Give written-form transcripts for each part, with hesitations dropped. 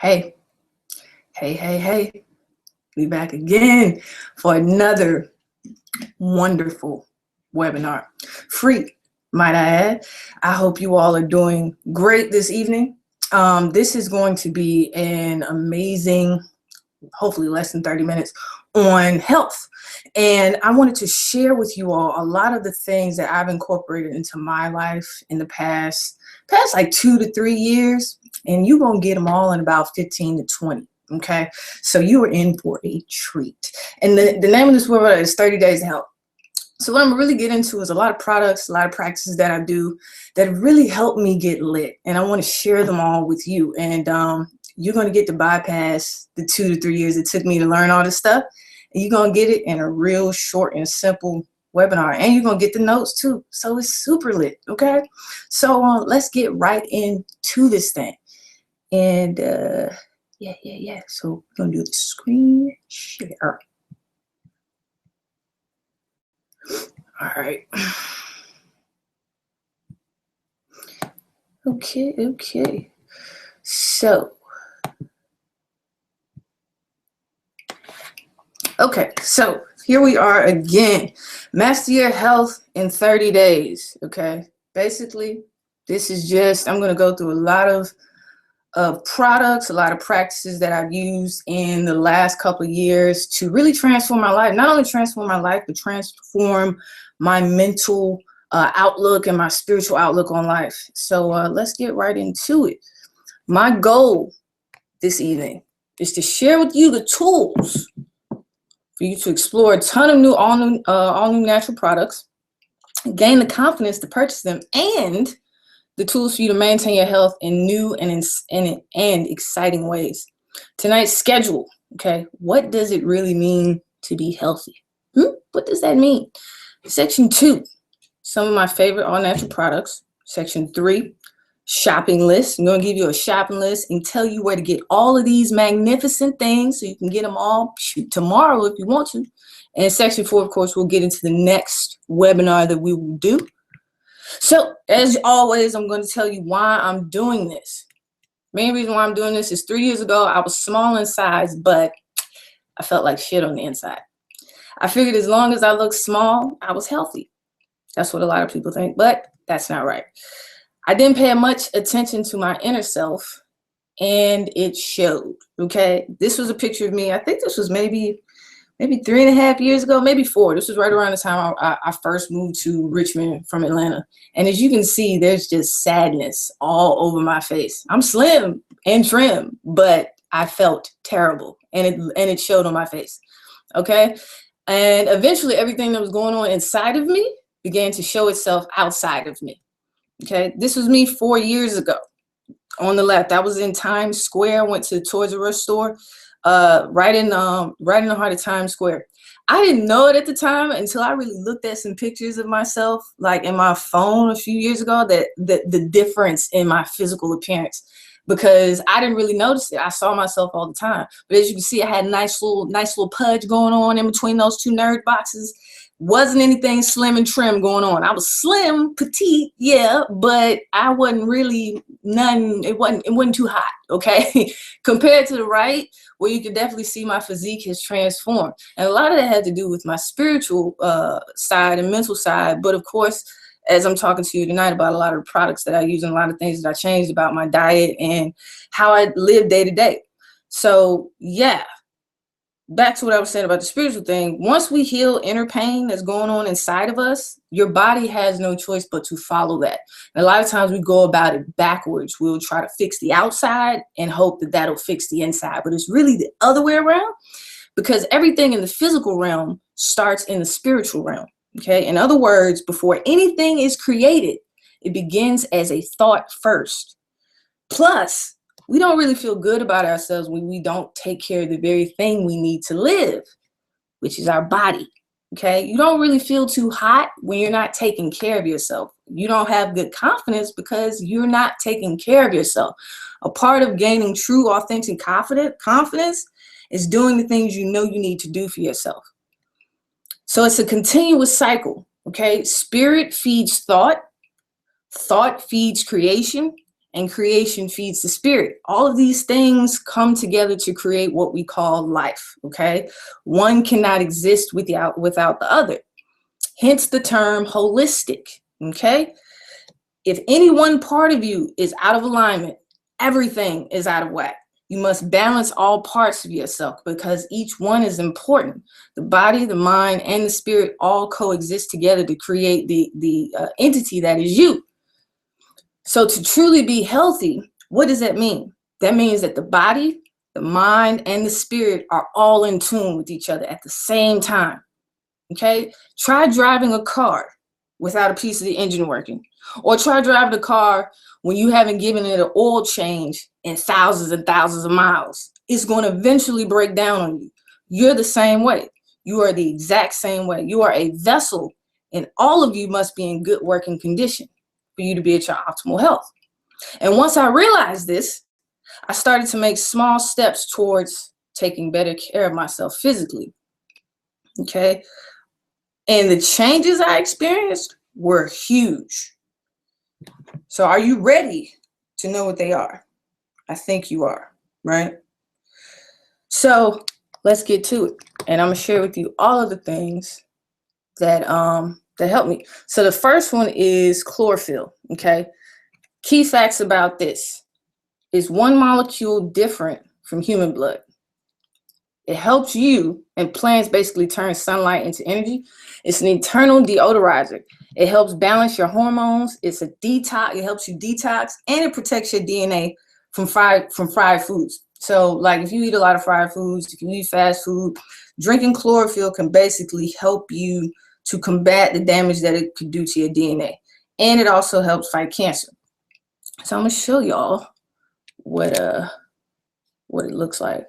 Hey, hey. We back again for another wonderful webinar. Free, might I add. I hope you all are doing great this evening. This is going to be an amazing, hopefully less than 30 minutes on health. And I wanted to share with you all a lot of the things that I've incorporated into my life in the past like 2 to 3 years. And you're going to get them all in about 15 to 20. Okay, so you are in for a treat. And the name of this webinar is 30 Days of Health. So what I'm going to really get into is a lot of products, a lot of practices that I do that really help me get lit. And I want to share them all with you. And you're going to get to bypass the 2 to 3 years it took me to learn all this stuff. And you're going to get it in a real short and simple webinar. And you're going to get the notes too. So it's super lit. Okay, so let's get right into this thing. And yeah. So we're going to do the screen share. All right. Okay. So, here we are again. Master your health in 30 days. Okay. Basically, this is just, I'm going to go through a lot of products, a lot of practices that I've used in the last couple of years to really transform my life. Not only transform my life, but transform my mental outlook and my spiritual outlook on life. So let's get right into it. My goal this evening is to share with you the tools for you to explore a ton of all new natural products, gain the confidence to purchase them, and the tools for you to maintain your health in new and exciting ways. Tonight's schedule, okay? What does it really mean to be healthy? What does that mean? Section 2, some of my favorite all-natural products. Section 3, shopping list. I'm going to give you a shopping list and tell you where to get all of these magnificent things so you can get them all tomorrow if you want to. And section 4, of course, we'll get into the next webinar that we will do. So, as always, I'm going to tell you why I'm doing this. Main reason why I'm doing this is 3 years ago, I was small in size, but I felt like shit on the inside. I figured as long as I looked small, I was healthy. That's what a lot of people think, but that's not right. I didn't pay much attention to my inner self, and it showed, okay? This was a picture of me. I think this was maybe 3.5 years ago, maybe 4. This was right around the time I first moved to Richmond from Atlanta. And as you can see, there's just sadness all over my face. I'm slim and trim, but I felt terrible, and it showed on my face, okay? And eventually everything that was going on inside of me began to show itself outside of me, okay? This was me 4 years ago. On the left, I was in Times Square. I went to the Toys R Us store. Right in the heart of Times Square. I didn't know it at the time until I really looked at some pictures of myself, like in my phone a few years ago, that the difference in my physical appearance, because I didn't really notice it. I saw myself all the time, but as you can see, I had a nice little pudge going on in between those two nerd boxes. Wasn't anything slim and trim going on. I was slim, petite, yeah, but I wasn't really it wasn't too hot, okay? Compared to the right, where you can definitely see my physique has transformed. And a lot of that had to do with my spiritual side and mental side. But of course, as I'm talking to you tonight about a lot of the products that I use and a lot of things that I changed about my diet and how I live day to day. So yeah, back to what I was saying about the spiritual thing. Once we heal inner pain that's going on inside of us, your body has no choice but to follow that. And a lot of times we go about it backwards. We'll try to fix the outside and hope that that'll fix the inside. But it's really the other way around, because everything in the physical realm starts in the spiritual realm. Okay. In other words, before anything is created, it begins as a thought first. Plus, we don't really feel good about ourselves when we don't take care of the very thing we need to live, which is our body, okay? You don't really feel too hot when you're not taking care of yourself. You don't have good confidence because you're not taking care of yourself. A part of gaining true, authentic confidence is doing the things you know you need to do for yourself. So it's a continuous cycle, okay? Spirit feeds thought, thought feeds creation, and creation feeds the spirit. All of these things come together to create what we call life, okay? One cannot exist without the other. Hence the term holistic, okay? If any one part of you is out of alignment, everything is out of whack. You must balance all parts of yourself because each one is important. The body, the mind, and the spirit all coexist together to create the entity that is you. So to truly be healthy, what does that mean? That means that the body, the mind, and the spirit are all in tune with each other at the same time. Okay? Try driving a car without a piece of the engine working. Or try driving a car when you haven't given it an oil change in thousands and thousands of miles. It's going to eventually break down on you. You're the same way. You are the exact same way. You are a vessel, and all of you must be in good working condition for you to be at your optimal health. And once I realized this, I started to make small steps towards taking better care of myself physically. Okay? And the changes I experienced were huge. So are you ready to know what they are? I think you are, right? So let's get to it. And I'm going to share with you all of the things that help me. So the first one is chlorophyll, okay? Key facts about this is one molecule different from human blood. It helps you, and plants basically turn sunlight into energy. It's an internal deodorizer. It helps balance your hormones. It's a detox. It helps you detox, and it protects your DNA from fried foods. So like if you eat a lot of fried foods, if you eat fast food, drinking chlorophyll can basically help you to combat the damage that it could do to your DNA. And it also helps fight cancer. So I'm gonna show y'all what it looks like,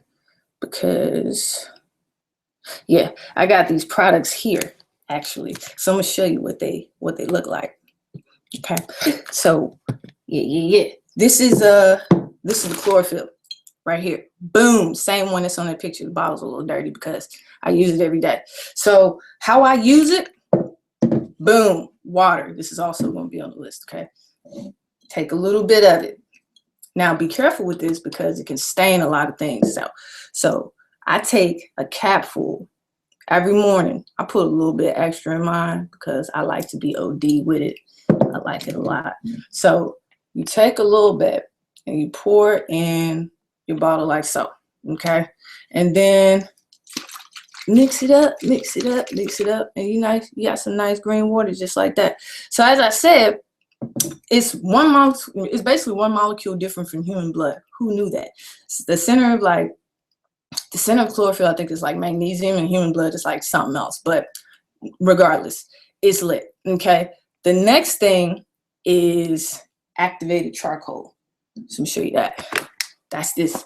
because yeah, I got these products here actually. So I'm gonna show you what they look like. Okay. So yeah. This is the chlorophyll right here. Boom, same one that's on the picture. The bottle's a little dirty because I use it every day. So how I use it, boom, water. This is also going to be on the list, okay? Take a little bit of it. Now be careful with this because it can stain a lot of things. So I take a capful every morning. I put a little bit extra in mine because I like to be OD with it. I like it a lot. So you take a little bit and you pour it in your bottle like so, okay? And then mix it up, and you got some nice green water just like that. So as I said, it's basically one molecule different from human blood. Who knew that? The center of chlorophyll, I think, is like magnesium, and human blood is like something else. But regardless, it's lit. Okay. The next thing is activated charcoal. So let me show you that. That's this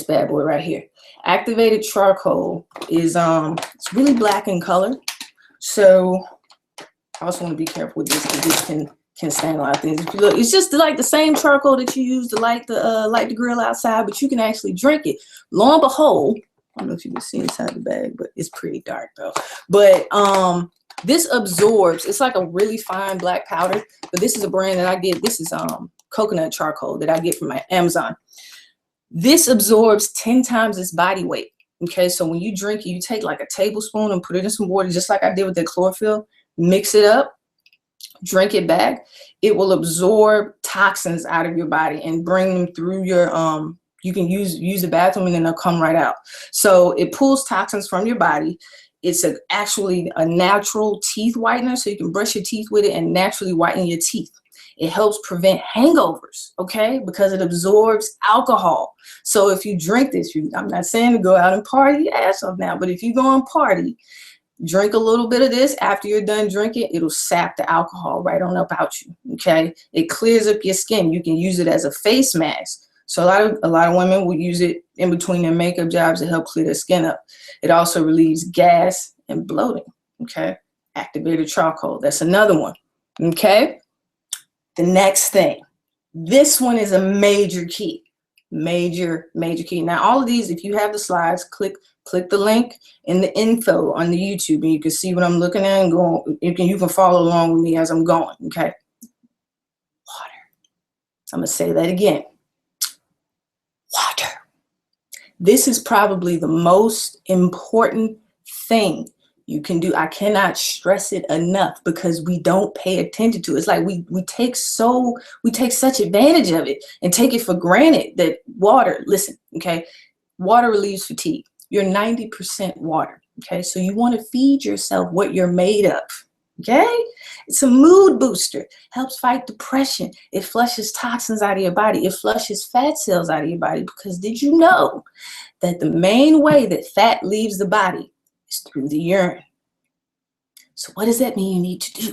bad boy right here. Activated charcoal is it's really black in color. So I also want to be careful with this because this can stain a lot of things. If you look, it's just like the same charcoal that you use to light the grill outside, but you can actually drink it. Lo and behold, I don't know if you can see inside the bag, but it's pretty dark though. But this absorbs. It's like a really fine black powder. But this is a brand that I get. This is coconut charcoal that I get from my Amazon. This absorbs 10 times its body weight. Okay, so when you drink it, you take like a tablespoon and put it in some water, just like I did with the chlorophyll. Mix it up, drink it back. It will absorb toxins out of your body and bring them through your you can use the bathroom and then they'll come right out. So it pulls toxins from your body. It's actually a natural teeth whitener, so you can brush your teeth with it and naturally whiten your teeth. It helps prevent hangovers, okay, because it absorbs alcohol. So if you drink this, I'm not saying to go out and party your ass off now, but if you go and party, drink a little bit of this. After you're done drinking, it'll sap the alcohol right on up out you, okay? It clears up your skin. You can use it as a face mask. So a lot of women will use it in between their makeup jobs to help clear their skin up. It also relieves gas and bloating, okay? Activated charcoal, that's another one, okay? The next thing, this one is a major key, major key. Now, all of these, if you have the slides, click the link in the info on the YouTube, and you can see what I'm looking at and go. You can follow along with me as I'm going. Okay. Water. I'm going to say that again. Water. This is probably the most important thing you can do. I cannot stress it enough because we don't pay attention to it. It's like we take such advantage of it and take it for granted that water, listen, okay, water relieves fatigue. You're 90% water, okay? So you want to feed yourself what you're made of, okay? It's a mood booster, helps fight depression. It flushes toxins out of your body. It flushes fat cells out of your body because did you know that the main way that fat leaves the body is through the urine? So what does that mean you need to do?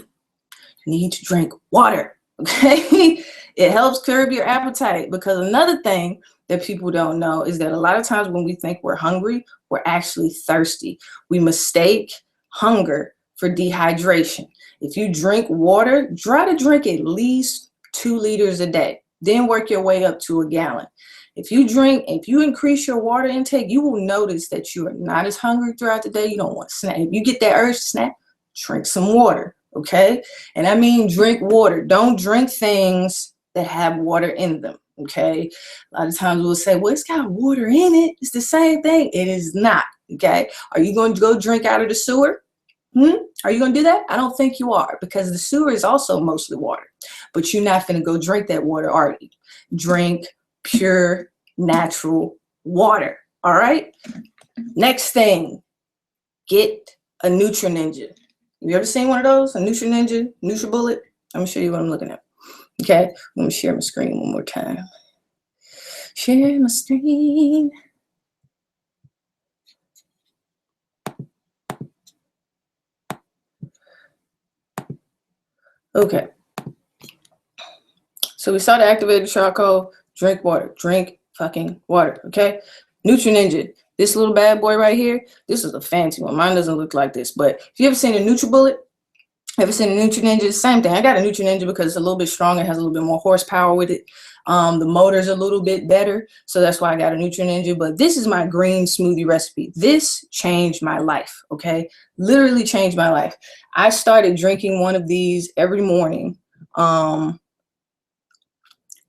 You need to drink water, okay? It helps curb your appetite because another thing that people don't know is that a lot of times when we think we're hungry, we're actually thirsty. We mistake hunger for dehydration. If you drink water, try to drink at least 2 liters a day, then work your way up to a gallon. If you increase your water intake, you will notice that you are not as hungry throughout the day. You don't want to snack. If you get that urge to snack, drink some water, okay? And I mean drink water. Don't drink things that have water in them, okay? A lot of times we'll say, well, it's got water in it. It's the same thing. It is not, okay? Are you going to go drink out of the sewer? Are you going to do that? I don't think you are because the sewer is also mostly water. But you're not going to go drink that water, are you? Drink pure, natural water, all right? Next thing, get a Nutri Ninja. You ever seen one of those? A Nutri Ninja, NutriBullet? I'm going to show you what I'm looking at. Okay, I'm going to share my screen one more time. Share my screen. Okay. So we saw the activated charcoal. Drink water. Drink fucking water, okay? Nutri Ninja. This little bad boy right here, this is a fancy one. Mine doesn't look like this, but if you ever seen a NutriBullet, ever seen a Nutri Ninja, same thing. I got a Nutri Ninja because it's a little bit stronger, it has a little bit more horsepower with it. The motor's a little bit better, so that's why I got a Nutri Ninja. But this is my green smoothie recipe. This changed my life, okay? Literally changed my life. I started drinking one of these every morning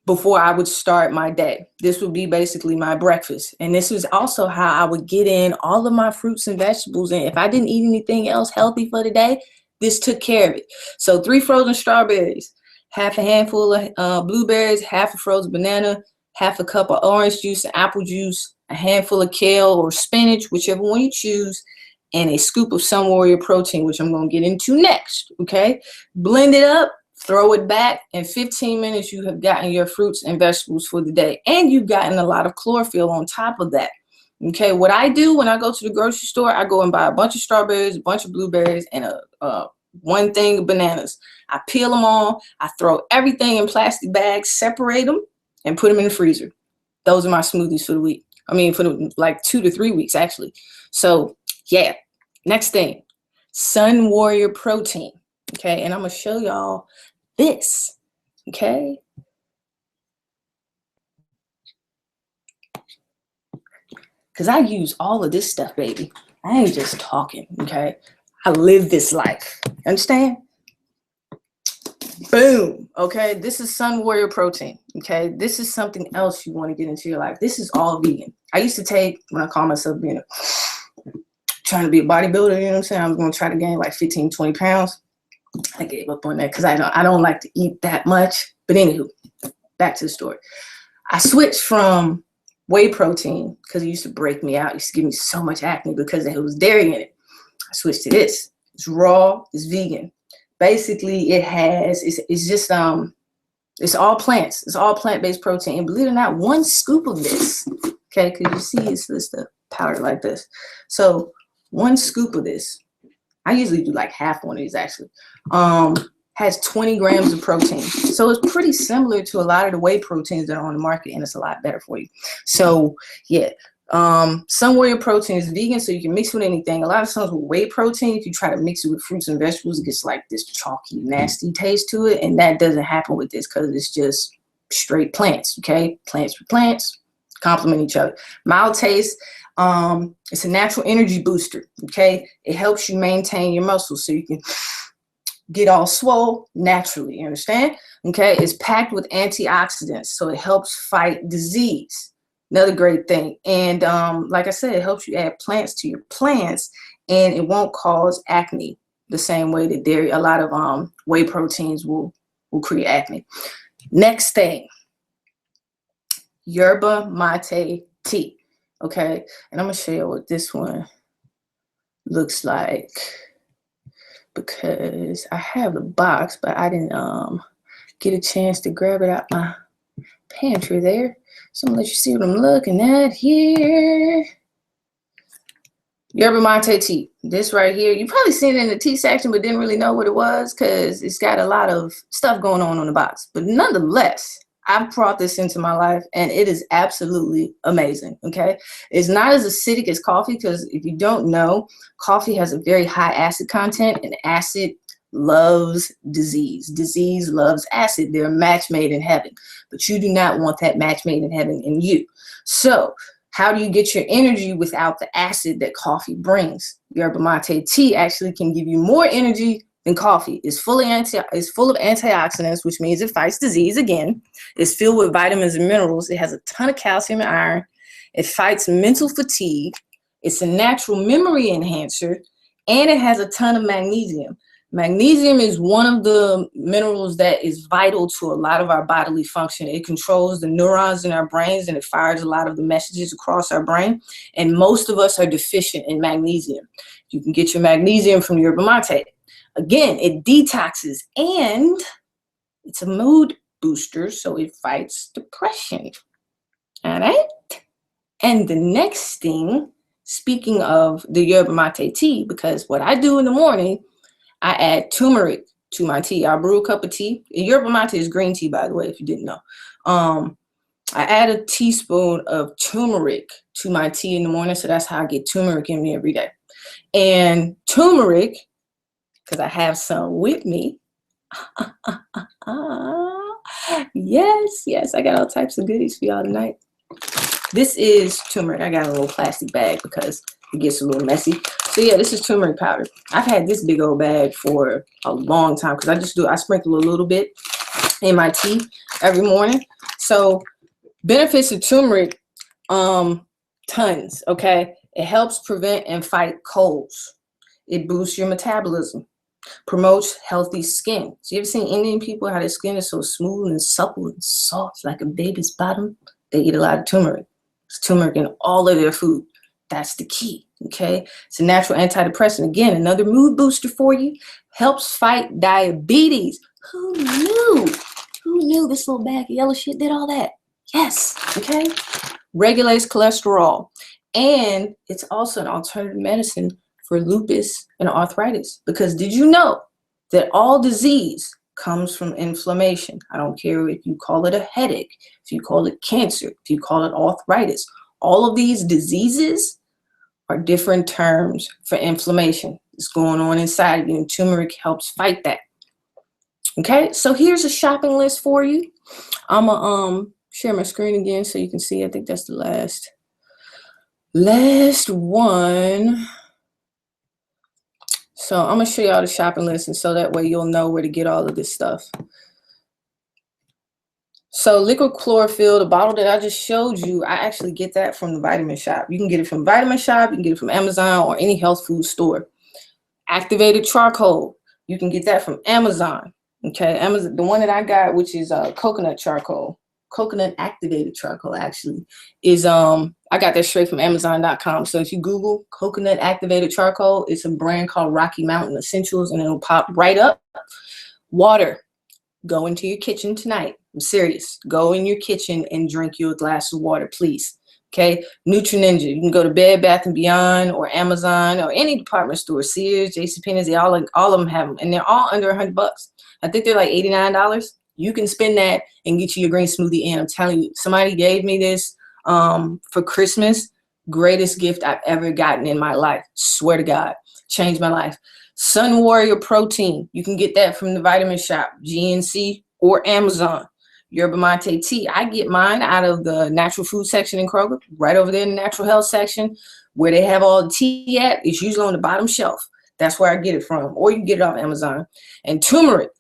before I would start my day. This would be basically my breakfast. And this was also how I would get in all of my fruits and vegetables. And if I didn't eat anything else healthy for the day, this took care of it. So 3 frozen strawberries, half a handful of blueberries, half a frozen banana, half a cup of orange juice and apple juice, a handful of kale or spinach, whichever one you choose, and a scoop of Sunwarrior Protein, which I'm going to get into next, okay? Blend it up. Throw it back. In 15 minutes, you have gotten your fruits and vegetables for the day. And you've gotten a lot of chlorophyll on top of that. Okay, what I do when I go to the grocery store, I go and buy a bunch of strawberries, a bunch of blueberries, and one thing of bananas. I peel them all. I throw everything in plastic bags, separate them, and put them in the freezer. Those are my smoothies for the week. I mean, for like 2 to 3 weeks, actually. So, yeah. Next thing, Sunwarrior Protein. Okay, and I'm going to show y'all this, okay? Because I use all of this stuff, baby. I ain't just talking, okay? I live this life. Understand? Boom, okay? This is Sunwarrior Protein, okay? This is something else you want to get into your life. This is all vegan. I used to take, when I call myself being trying to be a bodybuilder, you know what I'm saying? I was going to try to gain like 15, 20 pounds. I gave up on that because I don't like to eat that much. But anywho, back to the story. I switched from whey protein because it used to break me out. It used to give me so much acne because it was dairy in it. I switched to this. It's raw. It's vegan. Basically, it's just it's all plants. It's all plant-based protein. And believe it or not, 1 scoop of this, okay, because you see it's just a powder like this. So 1 scoop of this. I usually do like half one of these actually, has 20 grams of protein. So it's pretty similar to a lot of the whey proteins that are on the market, and it's a lot better for you. So yeah, Sunwarrior Protein is vegan, so you can mix with anything. A lot of times with whey protein, if you try to mix it with fruits and vegetables, it gets like this chalky, nasty taste to it, and that doesn't happen with this because it's just straight plants, okay? Plants for plants, complement each other. Mild taste. It's a natural energy booster, okay? It helps you maintain your muscles so you can get all swole naturally, you understand? Okay, it's packed with antioxidants, so it helps fight disease. Another great thing. And like I said, it helps you add plants to your plants, and it won't cause acne the same way that dairy, a lot of whey proteins will create acne. Next thing, yerba mate tea. Okay, and I'm gonna show you what this one looks like, because I have the box, but I didn't get a chance to grab it out my pantry there. So I'm gonna let you see what I'm looking at here. Yerba mate tea. This right here, you probably seen it in the tea section, but didn't really know what it was because it's got a lot of stuff going on the box. But nonetheless, I've brought this into my life, and it is absolutely amazing. Okay, it's not as acidic as coffee, because if you don't know, coffee has a very high acid content, and acid loves disease. Disease loves acid. They're a match made in heaven, but you do not want that match made in heaven in you. So how do you get your energy without the acid that coffee brings? Yerba mate tea actually can give you more energy than coffee. It's full of antioxidants, which means it fights disease again. It's filled with vitamins and minerals. It has a ton of calcium and iron. It fights mental fatigue. It's a natural memory enhancer, and it has a ton of magnesium. Magnesium is one of the minerals that is vital to a lot of our bodily function. It controls the neurons in our brains, and it fires a lot of the messages across our brain. And most of us are deficient in magnesium. You can get your magnesium from yerba mate. Again, it detoxes, and it's a mood booster, so it fights depression. All right? And the next thing, speaking of the yerba mate tea, because what I do in the morning, I add turmeric to my tea. I brew a cup of tea. Yerba mate is green tea, by the way, if you didn't know. I add a teaspoon of turmeric to my tea in the morning, so that's how I get turmeric in me every day. And turmeric, because I have some with me. Yes, I got all types of goodies for y'all tonight. This is turmeric. I got a little plastic bag because it gets a little messy. So yeah, this is turmeric powder. I've had this big old bag for a long time because I sprinkle a little bit in my tea every morning. So benefits of turmeric, tons, okay? It helps prevent and fight colds. It boosts your metabolism, promotes healthy skin. So you ever seen Indian people, how their skin is so smooth and supple and soft like a baby's bottom? They eat a lot of turmeric. It's turmeric in all of their food. That's the key, okay? It's a natural antidepressant. Again, another mood booster for you. Helps fight diabetes. Who knew? Who knew this little bag of yellow shit did all that? Yes, okay? Regulates cholesterol. And it's also an alternative medicine for lupus and arthritis. Because did you know that all disease comes from inflammation? I don't care if you call it a headache, if you call it cancer, if you call it arthritis. All of these diseases are different terms for inflammation. It's going on inside of you, and turmeric helps fight that. Okay, so here's a shopping list for you. I'm gonna share my screen again so you can see. I think that's the last one. So I'm gonna show y'all the shopping list, and so that way you'll know where to get all of this stuff. So liquid chlorophyll, the bottle that I just showed you, I actually get that from the Vitamin Shop. You can get it from Vitamin Shop, you can get it from Amazon or any health food store. Activated charcoal, you can get that from Amazon. Okay, Amazon, the one that I got, which is coconut charcoal, coconut activated charcoal actually, is I got that straight from Amazon.com. So if you Google coconut activated charcoal, it's a brand called Rocky Mountain Essentials, and it'll pop right up. Water, go into your kitchen tonight. I'm serious. Go in your kitchen and drink you a glass of water, please. Okay, Nutri Ninja. You can go to Bed Bath & Beyond or Amazon or any department store, Sears, JCPenney's. They all of them have them, and they're all under $100. I think they're like $89. You can spend that and get you your green smoothie. And I'm telling you, somebody gave me this for Christmas. Greatest gift I've ever gotten in my life. Swear to God, changed my life. Sunwarrior Protein. You can get that from the Vitamin Shop, GNC, or Amazon. Yerba mate tea. I get mine out of the natural food section in Kroger, right over there in the natural health section, where they have all the tea at. It's usually on the bottom shelf. That's where I get it from. Or you can get it off Amazon. And turmeric.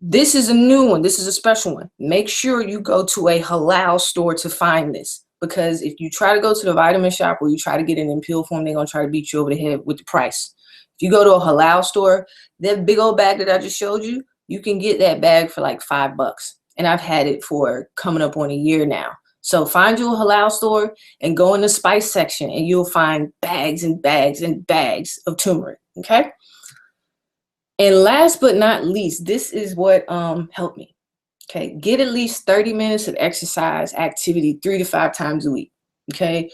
This is a new one. This is a special one. Make sure you go to a halal store to find this, because if you try to go to the vitamin shop or you try to get it in pill form, they're going to try to beat you over the head with the price. If you go to a halal store, that big old bag that I just showed you, you can get that bag for like $5. And I've had it for coming up on a year now. So find you a halal store and go in the spice section and you'll find bags and bags and bags of turmeric, okay? And last but not least, this is what helped me. Okay, get at least 30 minutes of exercise activity 3 to 5 times a week. Okay,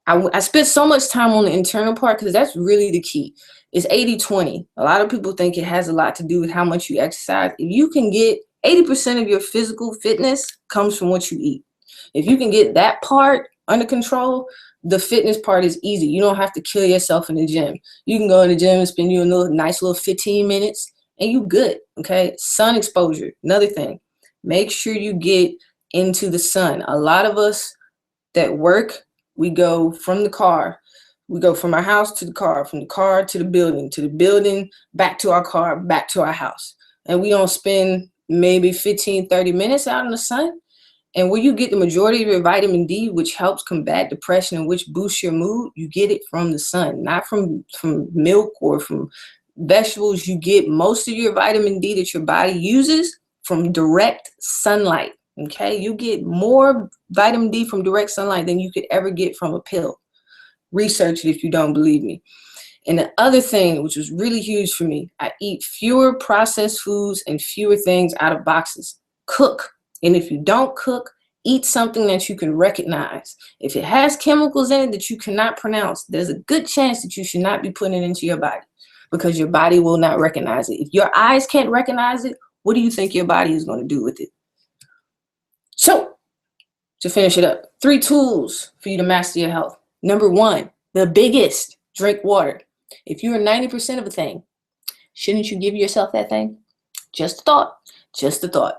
I spent so much time on the internal part because that's really the key. It's 80-20. A lot of people think it has a lot to do with how much you exercise. If you can get 80% of your physical fitness comes from what you eat. If you can get that part under control, the fitness part is easy. You don't have to kill yourself in the gym. You can go in the gym and spend you a nice little 15 minutes and you good, okay? Sun exposure, another thing. Make sure you get into the sun. A lot of us that work, we go from the car. We go from our house to the car, from the car to the building, back to our car, back to our house. And we don't spend maybe 15, 30 minutes out in the sun. And where you get the majority of your vitamin D, which helps combat depression and which boosts your mood, you get it from the sun, not from milk or from vegetables. You get most of your vitamin D that your body uses from direct sunlight, okay? You get more vitamin D from direct sunlight than you could ever get from a pill. Research it if you don't believe me. And the other thing, which was really huge for me, I eat fewer processed foods and fewer things out of boxes. Cook. And if you don't cook, eat something that you can recognize. If it has chemicals in it that you cannot pronounce, there's a good chance that you should not be putting it into your body because your body will not recognize it. If your eyes can't recognize it, what do you think your body is going to do with it? So, to finish it up, 3 tools for you to master your health. Number 1, the biggest, drink water. If you're 90% of a thing, shouldn't you give yourself that thing? Just a thought, just a thought.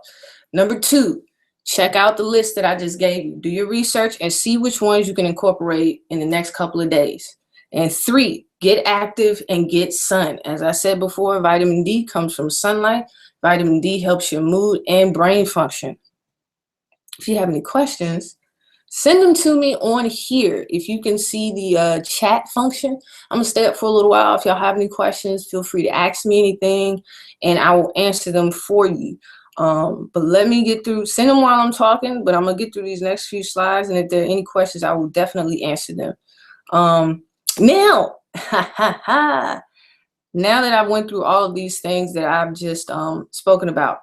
Number 2, check out the list that I just gave you. Do your research and see which ones you can incorporate in the next couple of days. And 3, get active and get sun. As I said before, vitamin D comes from sunlight. Vitamin D helps your mood and brain function. If you have any questions, send them to me on here. If you can see the chat function, I'm going to stay up for a little while. If y'all have any questions, feel free to ask me anything, and I will answer them for you. But let me get through, send them while I'm talking, but I'm going to get through these next few slides, and if there are any questions, I will definitely answer them. Now, now that I've went through all of these things that I've just spoken about,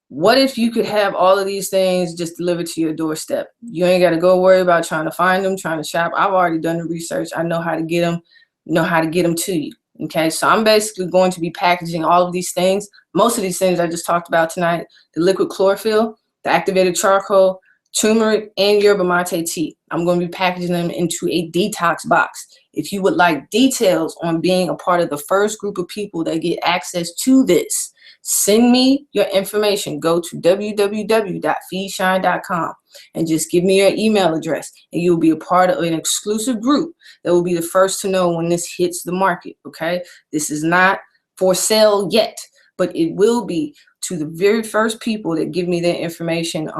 what if you could have all of these things just delivered to your doorstep? You ain't got to go worry about trying to find them, trying to shop. I've already done the research. I know how to get them, to you. Okay, so I'm basically going to be packaging all of these things. Most of these things I just talked about tonight: the liquid chlorophyll, the activated charcoal, turmeric, and yerba mate tea. I'm going to be packaging them into a detox box. If you would like details on being a part of the first group of people that get access to this, send me your information. Go to www.feedshine.com and just give me your email address, and you'll be a part of an exclusive group that will be the first to know when this hits the market, okay? This is not for sale yet, but it will be to the very first people that give me their information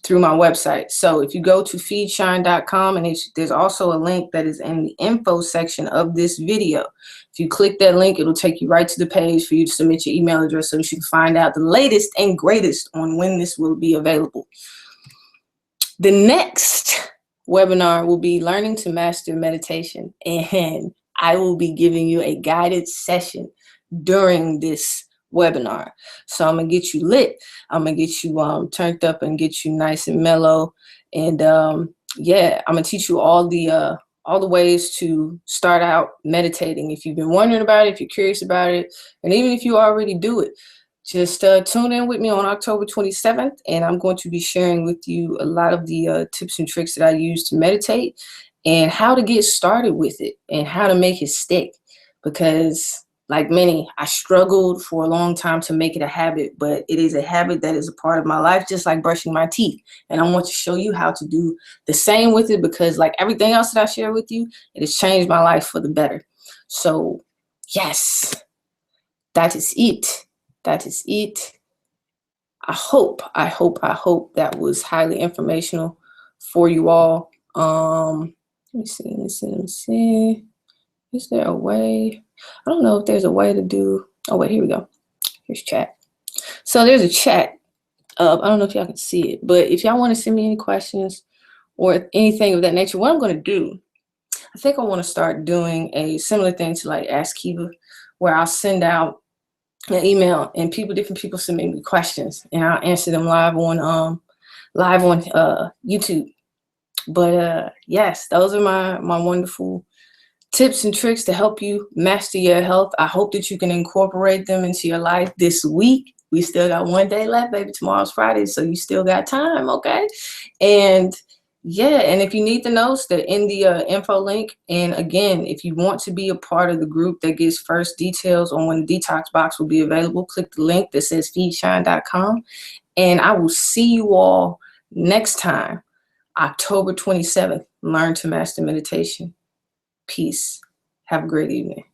through my website. So if you go to feedshine.com, and there's also a link that is in the info section of this video. If you click that link, it'll take you right to the page for you to submit your email address so you can find out the latest and greatest on when this will be available. The next webinar will be Learning to Master Meditation, and I will be giving you a guided session during this webinar. So I'm gonna get you lit. I'm gonna get you turned up and get you nice and mellow. And yeah, I'm gonna teach you all the ways to start out meditating. If you've been wondering about it, if you're curious about it, and even if you already do it, just tune in with me on October 27th, and I'm going to be sharing with you a lot of the tips and tricks that I use to meditate and how to get started with it and how to make it stick. Because like many, I struggled for a long time to make it a habit, but it is a habit that is a part of my life, just like brushing my teeth. And I want to show you how to do the same with it, because like everything else that I share with you, it has changed my life for the better. So yes, that is it. that is it. I hope that was highly informational for you all. Let me see. Is there a way? I don't know if there's a way to do. Oh wait, here we go. Here's chat. So there's a chat. I don't know if y'all can see it, but if y'all want to send me any questions or anything of that nature, what I'm going to do, I think I want to start doing a similar thing to like Ask Kiva, where I'll send out an email and different people send me questions and I'll answer them live on YouTube. But yes, those are my wonderful tips and tricks to help you master your health. I hope that you can incorporate them into your life this week. We still got one day left, baby. Tomorrow's Friday, so you still got time, okay? And yeah, and if you need the notes, they're in the info link. And again, if you want to be a part of the group that gets first details on when the detox box will be available, click the link that says feedshine.com. And I will see you all next time, October 27th. Learn to master meditation. Peace. Have a great evening.